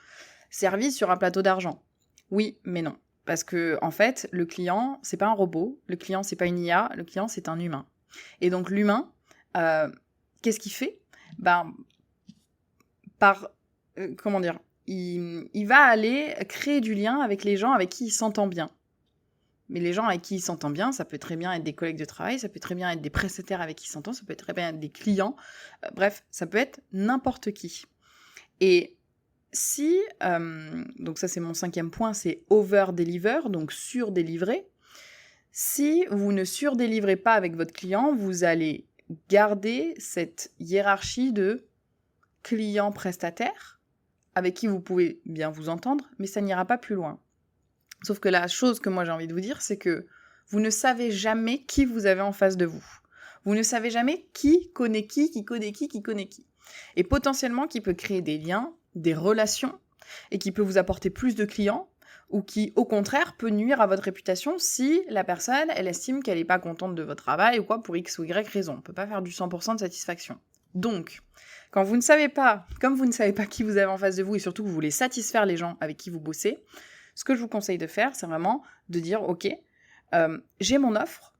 Service sur un plateau d'argent. Oui, mais non. Parce que, en fait, le client, c'est pas un robot, le client, c'est pas une IA, le client, c'est un humain. Et donc, l'humain, qu'est-ce qu'il fait ? Comment dire ? Il va aller créer du lien avec les gens avec qui il s'entend bien. Mais les gens avec qui il s'entend bien, ça peut très bien être des collègues de travail, ça peut très bien être des prestataires avec qui il s'entend, ça peut très bien être des clients. Bref, ça peut être n'importe qui. Et si, donc ça c'est mon 5e point, c'est over-deliver, donc sur-délivrer. Si vous ne sur-délivrez pas avec votre client, vous allez garder cette hiérarchie de client-prestataire, avec qui vous pouvez bien vous entendre, mais ça n'ira pas plus loin. Sauf que la chose que moi j'ai envie de vous dire, c'est que vous ne savez jamais qui vous avez en face de vous. Vous ne savez jamais qui connaît qui connaît qui connaît qui. Et potentiellement qui peut créer des liens, des relations, et qui peut vous apporter plus de clients, ou qui, au contraire, peut nuire à votre réputation si la personne, elle estime qu'elle n'est pas contente de votre travail, ou quoi, pour X ou Y raison. On ne peut pas faire du 100% de satisfaction. Donc, comme vous ne savez pas qui vous avez en face de vous et surtout que vous voulez satisfaire les gens avec qui vous bossez, ce que je vous conseille de faire, c'est vraiment de dire, ok, j'ai mon offre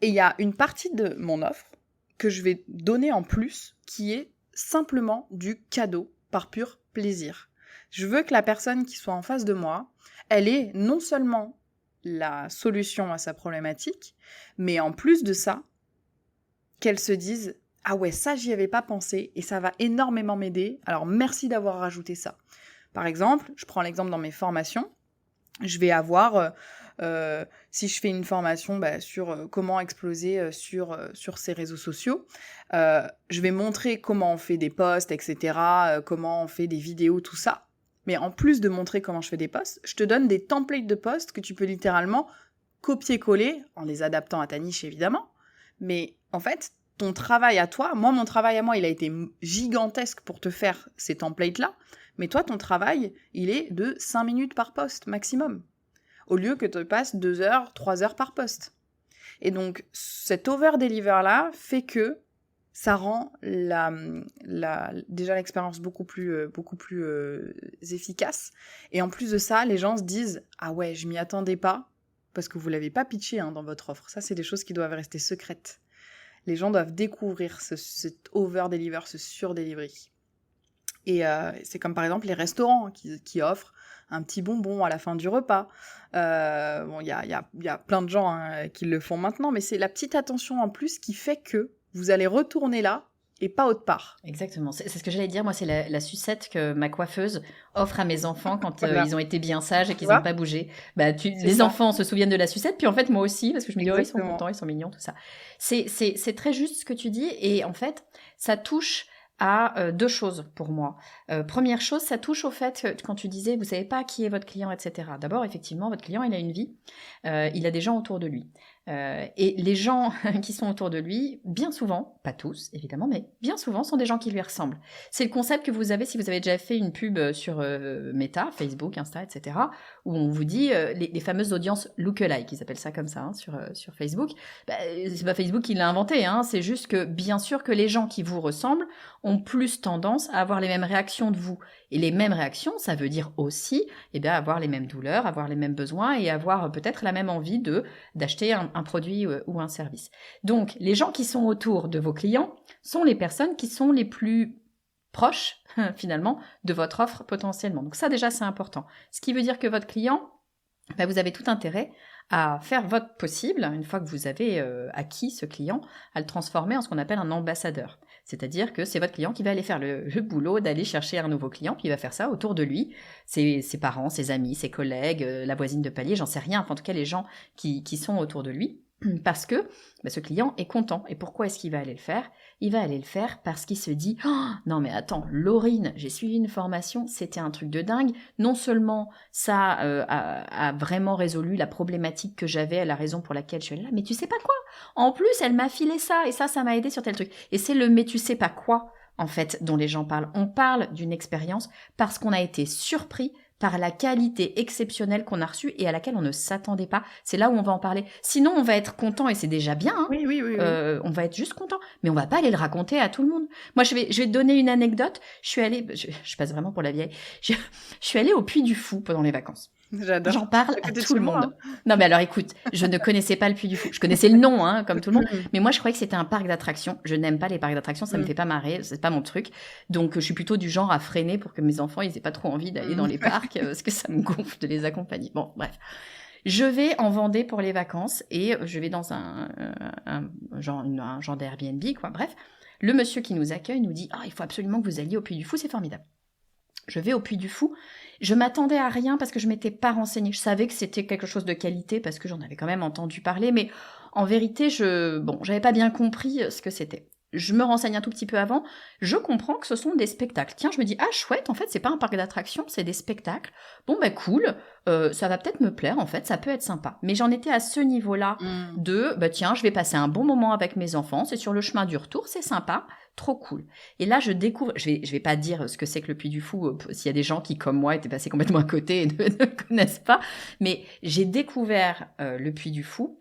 et il y a une partie de mon offre que je vais donner en plus qui est simplement du cadeau par pur plaisir. Je veux que la personne qui soit en face de moi, elle ait non seulement la solution à sa problématique, mais en plus de ça, qu'elle se dise « Ah ouais, ça, j'y avais pas pensé et ça va énormément m'aider, alors merci d'avoir rajouté ça. » Par exemple, je prends l'exemple dans mes formations, je vais avoir, si je fais une formation sur comment exploser sur ces réseaux sociaux, je vais montrer comment on fait des posts, etc., comment on fait des vidéos, tout ça. Mais en plus de montrer comment je fais des posts, je te donne des templates de posts que tu peux littéralement copier-coller, en les adaptant à ta niche évidemment. Mais en fait, ton travail à toi, mon travail à moi, il a été gigantesque pour te faire ces templates-là. Mais toi, ton travail, il est de 5 minutes par post maximum. Au lieu que tu passes 2 heures, 3 heures par post. Et donc, cet over-deliver-là fait que ça rend déjà l'expérience beaucoup plus efficace. Et en plus de ça, les gens se disent « Ah ouais, je m'y attendais pas », parce que vous l'avez pas pitché dans votre offre. Ça, c'est des choses qui doivent rester secrètes. Les gens doivent découvrir cet over-deliver, ce sur-delivery. Et c'est comme par exemple les restaurants qui offrent un petit bonbon à la fin du repas. Il y a plein de gens qui le font maintenant, mais c'est la petite attention en plus qui fait que vous allez retourner là et pas autre part. Exactement. C'est ce que j'allais dire. Moi, c'est la sucette que ma coiffeuse offre à mes enfants quand ils ont été bien sages et qu'ils n'ont pas bougé. Les enfants se souviennent de la sucette, puis en fait, moi aussi, parce que je me dis, ils sont contents, ils sont mignons, tout ça. C'est très juste ce que tu dis. Et en fait, ça touche à 2 choses pour moi. Première chose, ça touche au fait que quand tu disais, vous savez pas qui est votre client, etc. D'abord, effectivement, votre client, il a une vie. Il a des gens autour de lui. Et les gens qui sont autour de lui, bien souvent, pas tous évidemment, mais bien souvent sont des gens qui lui ressemblent. C'est le concept que vous avez si vous avez déjà fait une pub sur Meta, Facebook, Insta, etc., où on vous dit les fameuses audiences lookalike, ils appellent ça comme ça sur Facebook. C'est pas Facebook qui l'a inventé, c'est juste que bien sûr que les gens qui vous ressemblent ont plus tendance à avoir les mêmes réactions de vous. Et les mêmes réactions, ça veut dire aussi avoir les mêmes douleurs, avoir les mêmes besoins et avoir peut-être la même envie d'acheter un produit ou un service. Donc, les gens qui sont autour de vos clients sont les personnes qui sont les plus proches, finalement, de votre offre potentiellement. Donc ça, déjà, c'est important. Ce qui veut dire que votre client, vous avez tout intérêt à faire votre possible, une fois que vous avez acquis ce client, à le transformer en ce qu'on appelle un ambassadeur. C'est-à-dire que c'est votre client qui va aller faire le boulot d'aller chercher un nouveau client, puis il va faire ça autour de lui, ses parents, ses amis, ses collègues, la voisine de palier, j'en sais rien, enfin, en tout cas les gens qui sont autour de lui, parce que ce client est content. Et pourquoi est-ce qu'il va aller le faire ? Il va aller le faire parce qu'il se dit oh, « Non mais attends, Laurine, j'ai suivi une formation, c'était un truc de dingue. Non seulement ça a vraiment résolu la problématique que j'avais, la raison pour laquelle je suis là, mais tu sais pas quoi ? En plus, elle m'a filé ça, et ça m'a aidé sur tel truc. » Et c'est le « mais tu sais pas quoi » en fait dont les gens parlent. On parle d'une expérience parce qu'on a été surpris par la qualité exceptionnelle qu'on a reçue et à laquelle on ne s'attendait pas. C'est là où on va en parler. Sinon, on va être content et c'est déjà bien. Hein. Oui. On va être juste content. Mais on va pas aller le raconter à tout le monde. Moi, je vais te donner une anecdote. Je suis allée, je passe vraiment pour la vieille. Je suis allée au Puy du Fou pendant les vacances. J'adore. J'en parle à tout le monde. Non, mais alors écoute, je ne connaissais pas le Puy du Fou. Je connaissais le nom, hein, comme tout le monde. Mais moi, je croyais que c'était un parc d'attractions. Je n'aime pas les parcs d'attractions. Ça me fait pas marrer. C'est pas mon truc. Donc, je suis plutôt du genre à freiner pour que mes enfants, ils aient pas trop envie d'aller dans les parcs parce que ça me gonfle de les accompagner. Bon, bref. Je vais en Vendée pour les vacances et je vais dans un genre d'Airbnb, quoi. Bref. Le monsieur qui nous accueille nous dit « Ah, il faut absolument que vous alliez au Puy du Fou, c'est formidable. » Je vais au Puy du Fou. Je m'attendais à rien parce que je m'étais pas renseignée. Je savais que c'était quelque chose de qualité parce que j'en avais quand même entendu parler, mais en vérité, j'avais pas bien compris ce que c'était. Je me renseigne un tout petit peu avant. Je comprends que ce sont des spectacles. Tiens, je me dis ah chouette, en fait, c'est pas un parc d'attractions, c'est des spectacles. Bon bah cool, ça va peut-être me plaire en fait, ça peut être sympa. Mais j'en étais à ce niveau-là de tiens, je vais passer un bon moment avec mes enfants. C'est sur le chemin du retour, c'est sympa. Trop cool. Et là, je découvre, je vais pas dire ce que c'est que le Puy du Fou, s'il y a des gens qui, comme moi, étaient passés complètement à côté et ne connaissent pas, mais j'ai découvert le Puy du Fou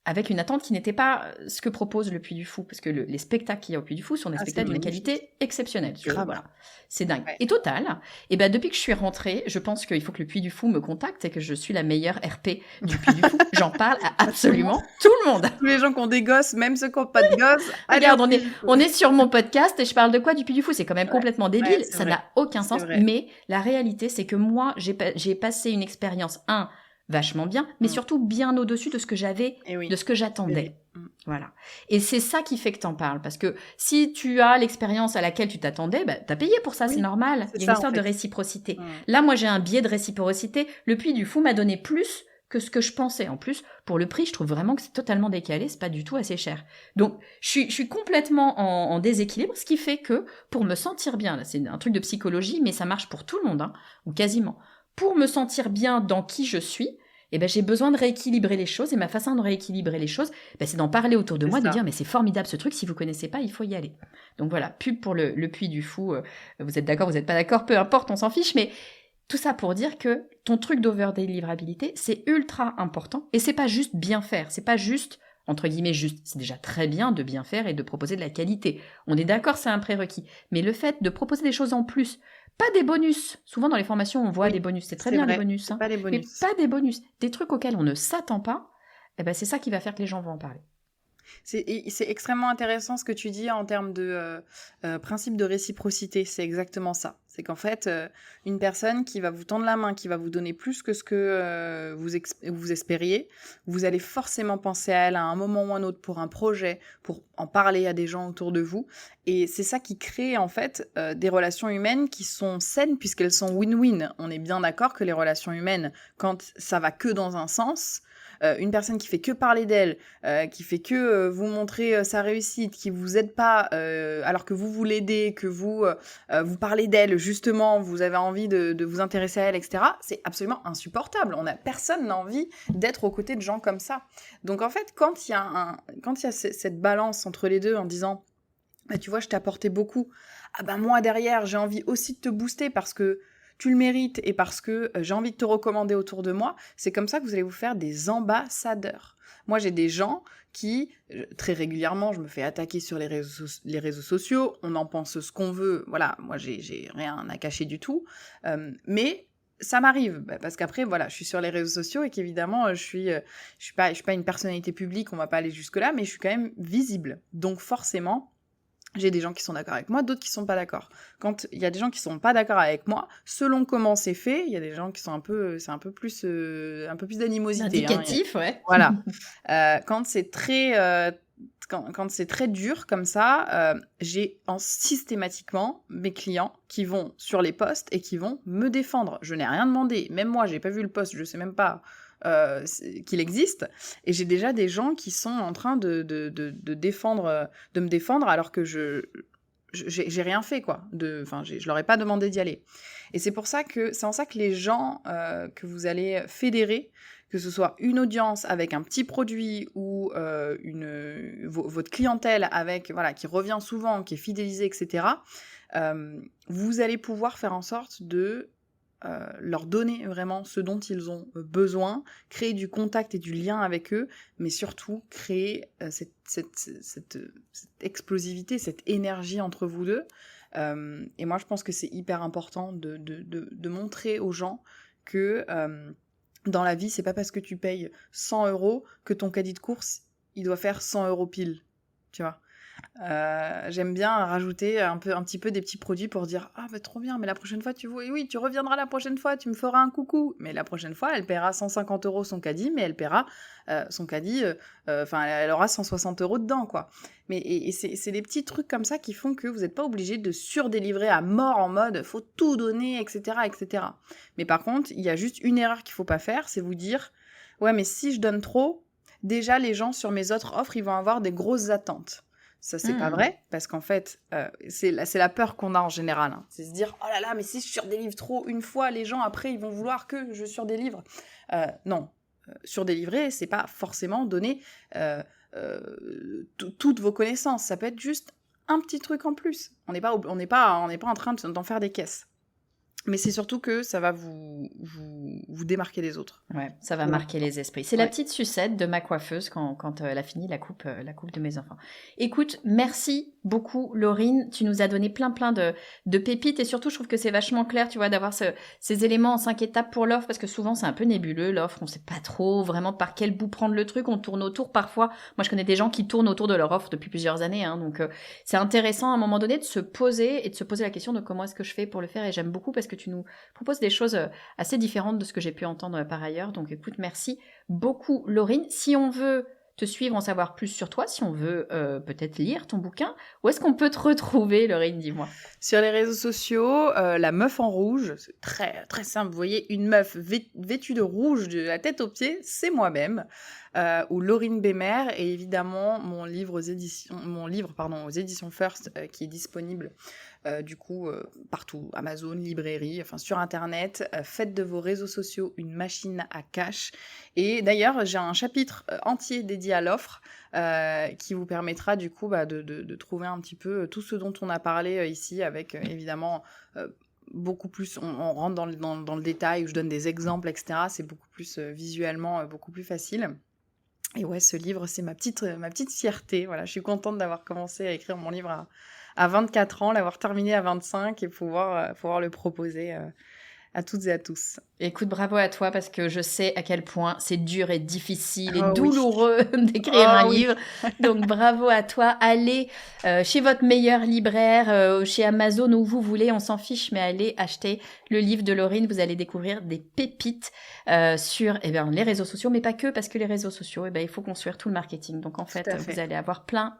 avec une attente qui n'était pas ce que propose le Puy du Fou, parce que les spectacles qu'il y a au Puy du Fou sont des spectacles d'une qualité exceptionnelle. Voilà. C'est dingue. Ouais. Et total, et depuis que je suis rentrée, je pense qu'il faut que le Puy du Fou me contacte et que je suis la meilleure RP du Puy du Fou. J'en parle à absolument tout le monde. Tous les gens qui ont des gosses, même ceux qui n'ont pas de gosses. Regarde, on est sur mon podcast et je parle de quoi du Puy du Fou ? C'est quand même complètement débile, ça n'a aucun sens. Mais la réalité, c'est que moi, j'ai passé une expérience, vachement bien, mais surtout bien au-dessus de ce que j'avais, de ce que j'attendais. Voilà. Et c'est ça qui fait que t'en parles, parce que si tu as l'expérience à laquelle tu t'attendais, t'as payé pour ça, c'est normal. Il y a une histoire de réciprocité. Là, moi, j'ai un biais de réciprocité. Le Puy du Fou m'a donné plus que ce que je pensais. En plus, pour le prix, je trouve vraiment que c'est totalement décalé, c'est pas du tout assez cher. Donc, je suis complètement en déséquilibre, ce qui fait que, pour me sentir bien, là, c'est un truc de psychologie, mais ça marche pour tout le monde, hein, ou quasiment. Pour me sentir bien dans qui je suis, j'ai besoin de rééquilibrer les choses. Et ma façon de rééquilibrer les choses, c'est d'en parler autour de moi, de dire mais c'est formidable ce truc, si vous connaissez pas, il faut y aller. Donc voilà, pub pour le Puy du Fou. Vous êtes d'accord, vous n'êtes pas d'accord, peu importe, on s'en fiche. Mais tout ça pour dire que ton truc d'over-délivrabilité, c'est ultra important. Et c'est pas juste bien faire, c'est pas juste... entre guillemets juste, c'est déjà très bien de bien faire et de proposer de la qualité. On est d'accord, c'est un prérequis. Mais le fait de proposer des choses en plus, pas des bonus. Souvent dans les formations, on voit des bonus. C'est très bien les bonus. Hein. Pas les bonus. Mais pas des bonus. Des trucs auxquels on ne s'attend pas, c'est ça qui va faire que les gens vont en parler. C'est extrêmement intéressant ce que tu dis en termes de principe de réciprocité. C'est exactement ça. C'est qu'en fait, une personne qui va vous tendre la main, qui va vous donner plus que ce que vous espériez, vous allez forcément penser à elle à un moment ou à un autre pour un projet, pour en parler à des gens autour de vous. Et c'est ça qui crée en fait des relations humaines qui sont saines puisqu'elles sont win-win. On est bien d'accord que les relations humaines, quand ça va que dans un sens... une personne qui fait que parler d'elle, qui fait que vous montrer sa réussite, qui vous aide pas alors que vous voulez l'aider, que vous parlez d'elle justement, vous avez envie de vous intéresser à elle, etc. C'est absolument insupportable. Personne n'a envie d'être aux côtés de gens comme ça. Donc en fait, quand il y a cette balance entre les deux en disant tu vois, je t'ai apporté beaucoup, moi derrière j'ai envie aussi de te booster parce que tu le mérites et parce que j'ai envie de te recommander autour de moi, c'est comme ça que vous allez vous faire des ambassadeurs. Moi, j'ai des gens qui, très régulièrement, je me fais attaquer sur les réseaux sociaux, on en pense ce qu'on veut, voilà, moi j'ai rien à cacher du tout, mais ça m'arrive, parce qu'après, voilà, je suis sur les réseaux sociaux et qu'évidemment, je suis pas une personnalité publique, on va pas aller jusque-là, mais je suis quand même visible. Donc forcément, j'ai des gens qui sont d'accord avec moi, d'autres qui sont pas d'accord. Quand il y a des gens qui sont pas d'accord avec moi, selon comment c'est fait, il y a des gens qui sont c'est un peu plus d'animosité. Indicatif, ouais. Voilà. Quand c'est très quand c'est très dur comme ça, j'ai systématiquement mes clients qui vont sur les posts et qui vont me défendre. Je n'ai rien demandé. Même moi, j'ai pas vu le post, je sais même pas qu'il existe. Et j'ai déjà des gens qui sont en train de défendre, de me défendre alors que j'ai rien fait, quoi. Je leur ai pas demandé d'y aller. Et c'est en ça que les gens que vous allez fédérer, que ce soit une audience avec un petit produit ou votre clientèle avec, voilà, qui revient souvent, qui est fidélisée, etc., vous allez pouvoir faire en sorte de leur donner vraiment ce dont ils ont besoin, créer du contact et du lien avec eux, mais surtout créer cette explosivité, cette énergie entre vous deux. Et moi, je pense que c'est hyper important de montrer aux gens que dans la vie, c'est pas parce que tu payes 100 € que ton caddie de course, il doit faire 100 € pile, tu vois. J'aime bien rajouter un petit peu des petits produits pour dire « Ah, bah trop bien, mais la prochaine fois, tu reviendras la prochaine fois, tu me feras un coucou. » Mais la prochaine fois, elle paiera 150 € son caddie, mais elle paiera son caddie, elle aura 160 € dedans, quoi. Mais c'est des petits trucs comme ça qui font que vous n'êtes pas obligé de surdélivrer à mort en mode « faut tout donner, etc. etc. » Mais par contre, il y a juste une erreur qu'il faut pas faire, c'est vous dire « Ouais, mais si je donne trop, déjà, les gens sur mes autres offres, ils vont avoir des grosses attentes. » Ça, c'est pas vrai, parce qu'en fait, c'est la peur qu'on a en général. Hein. C'est se dire, oh là là, mais si je surdélivre trop une fois, les gens, après, ils vont vouloir que je surdélivre. Non, surdélivrer, c'est pas forcément donner toutes vos connaissances. Ça peut être juste un petit truc en plus. On n'est pas en train d'en faire des caisses. Mais c'est surtout que ça va vous démarquer des autres. Ouais, ça va marquer les esprits. C'est la petite sucette de ma coiffeuse quand elle a fini la coupe de mes enfants. Écoute, merci beaucoup Laurine. Tu nous as donné plein de pépites et surtout, je trouve que c'est vachement clair, tu vois, d'avoir ces éléments en 5 étapes pour l'offre parce que souvent, c'est un peu nébuleux, l'offre. On sait pas trop vraiment par quel bout prendre le truc. On tourne autour parfois. Moi, je connais des gens qui tournent autour de leur offre depuis plusieurs années. Hein, donc, c'est intéressant à un moment donné de se poser la question de comment est-ce que je fais pour le faire. Et j'aime beaucoup parce que tu nous proposes des choses assez différentes de ce que j'ai pu entendre par ailleurs. Donc écoute, merci beaucoup Laurine. Si on veut te suivre, en savoir plus sur toi, si on veut peut-être lire ton bouquin, où est-ce qu'on peut te retrouver, Laurine, dis-moi? Sur les réseaux sociaux, la meuf en rouge, c'est très, très simple. Vous voyez une meuf vêtue de rouge de la tête aux pieds, c'est moi-même. Ou Laurine Bémer, et évidemment mon livre aux éditions First qui est disponible partout, Amazon, librairie, enfin sur internet. Faites de vos réseaux sociaux une machine à cash. Et d'ailleurs, j'ai un chapitre entier dédié à l'offre qui vous permettra du coup de trouver un petit peu tout ce dont on a parlé ici, avec évidemment beaucoup plus, on rentre dans le détail où je donne des exemples, etc. C'est beaucoup plus visuellement beaucoup plus facile. Et ouais, ce livre, c'est ma petite fierté. Voilà, je suis contente d'avoir commencé à écrire mon livre à 24 ans, l'avoir terminé à 25 et pouvoir le proposer à toutes et à tous. Écoute, bravo à toi parce que je sais à quel point c'est dur et difficile et douloureux d'écrire un livre. Donc bravo à toi. Allez chez votre meilleur libraire, chez Amazon où vous voulez, on s'en fiche, mais allez acheter le livre de Laurine. Vous allez découvrir des pépites sur les réseaux sociaux, mais pas que, parce que les réseaux sociaux, il faut construire tout le marketing. Donc en fait, vous allez avoir plein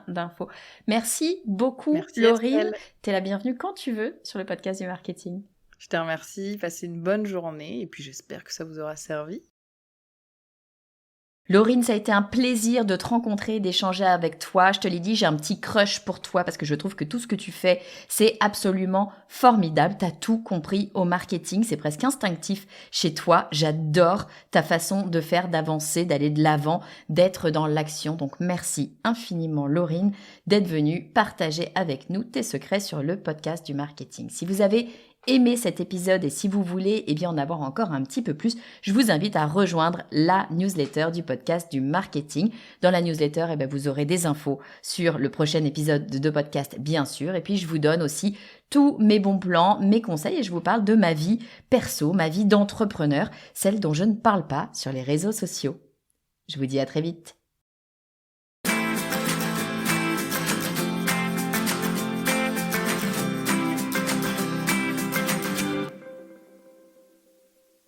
d'infos. Merci beaucoup. Merci, Laurine. T'es la bienvenue quand tu veux sur le podcast du marketing. Je te remercie, passez une bonne journée et puis j'espère que ça vous aura servi. Laurine, ça a été un plaisir de te rencontrer, d'échanger avec toi. Je te l'ai dit, j'ai un petit crush pour toi parce que je trouve que tout ce que tu fais, c'est absolument formidable. T'as tout compris au marketing, c'est presque instinctif chez toi. J'adore ta façon de faire, d'avancer, d'aller de l'avant, d'être dans l'action. Donc merci infiniment Laurine d'être venue partager avec nous tes secrets sur le podcast du marketing. Si vous avez aimé cet épisode et si vous voulez en avoir encore un petit peu plus, je vous invite à rejoindre la newsletter du podcast du marketing. Dans la newsletter, vous aurez des infos sur le prochain épisode de podcast, bien sûr. Et puis, je vous donne aussi tous mes bons plans, mes conseils et je vous parle de ma vie perso, ma vie d'entrepreneur, celle dont je ne parle pas sur les réseaux sociaux. Je vous dis à très vite.